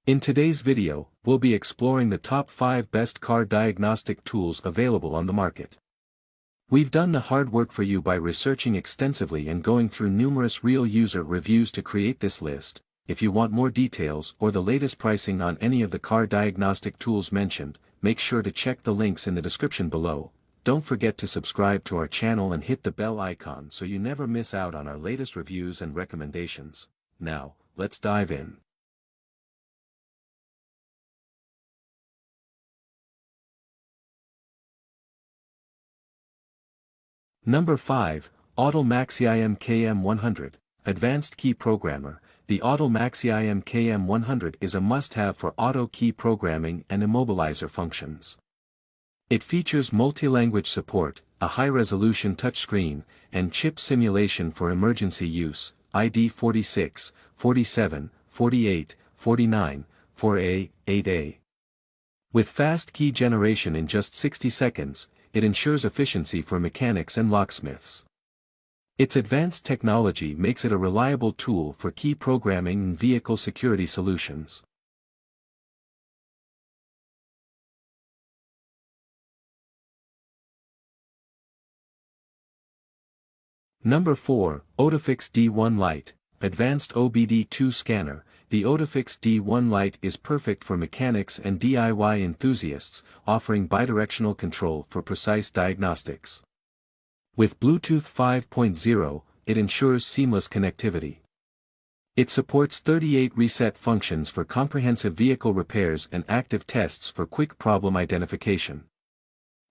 In today's video, we'll be exploring the top 5 best car diagnostic tools available on the market. We've done the hard work for you by researching extensively and going through numerous real user reviews to create this list. If you want more details or the latest pricing on any of the car diagnostic tools mentioned, make sure to check the links in the description below. Don't forget to subscribe to our channel and hit the bell icon so you never miss out on our latest reviews and recommendations. Now, let's dive in. Number 5, Autel MaxiIM KM100, Advanced Key Programmer. The Autel MaxiIM KM100 is a must-have for auto key programming and immobilizer functions. It features multi-language support, a high-resolution touchscreen, and chip simulation for emergency use, ID 46, 47, 48, 49, 4A, 8A. With fast key generation in just 60 seconds, it ensures efficiency for mechanics and locksmiths. Its advanced technology makes it a reliable tool for key programming and vehicle security solutions. Number 4, OTOFIX D1 Lite, Advanced OBD2 Scanner. The OTOFIX D1 Lite is perfect for mechanics and DIY enthusiasts, offering bidirectional control for precise diagnostics. With Bluetooth 5.0, it ensures seamless connectivity. It supports 38 reset functions for comprehensive vehicle repairs and active tests for quick problem identification.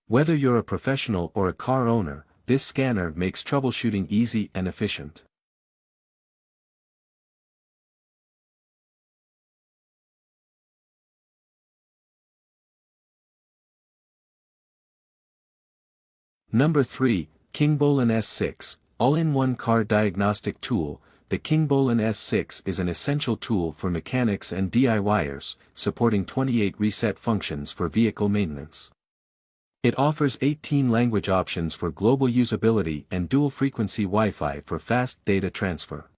Whether you're a professional or a car owner, this scanner makes troubleshooting easy and efficient. Number 3, KINGBOLEN S6, All-in-One Car Diagnostic Tool. The KINGBOLEN S6 is an essential tool for mechanics and DIYers, supporting 28 reset functions for vehicle maintenance. It offers 18 language options for global usability and dual-frequency Wi-Fi for fast data transfer.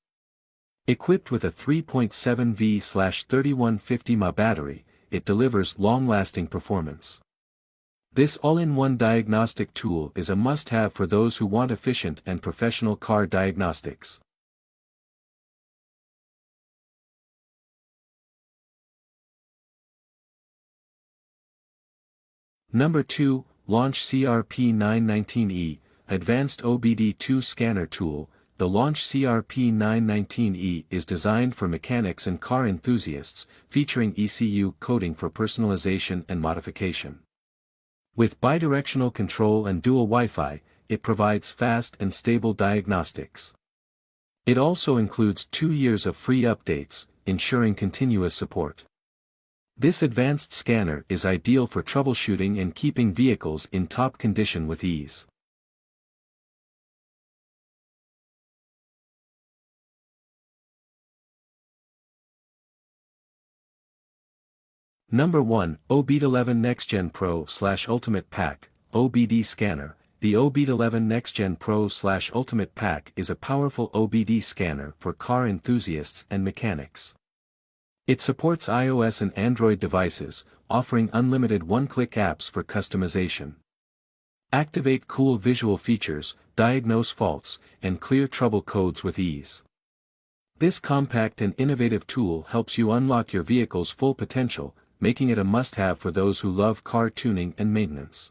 Equipped with a 3.7V/3150 mAh battery, it delivers long-lasting performance. This all-in-one diagnostic tool is a must-have for those who want efficient and professional car diagnostics. Number 2, Launch CRP919E, Advanced OBD2 Scanner Tool. The Launch CRP919E is designed for mechanics and car enthusiasts, featuring ECU coding for personalization and modification. With bidirectional control and dual Wi-Fi, it provides fast and stable diagnostics. It also includes 2 years of free updates, ensuring continuous support. This advanced scanner is ideal for troubleshooting and keeping vehicles in top condition with ease. Number 1, OBDeleven Nextgen Pro/Ultimate Pack, OBD Scanner. The OBDeleven Nextgen Pro/Ultimate Pack is a powerful OBD scanner for car enthusiasts and mechanics. It supports iOS and Android devices, offering unlimited one-click apps for customization. Activate cool visual features, diagnose faults, and clear trouble codes with ease. This compact and innovative tool helps you unlock your vehicle's full potential, making it a must-have for those who love car tuning and maintenance.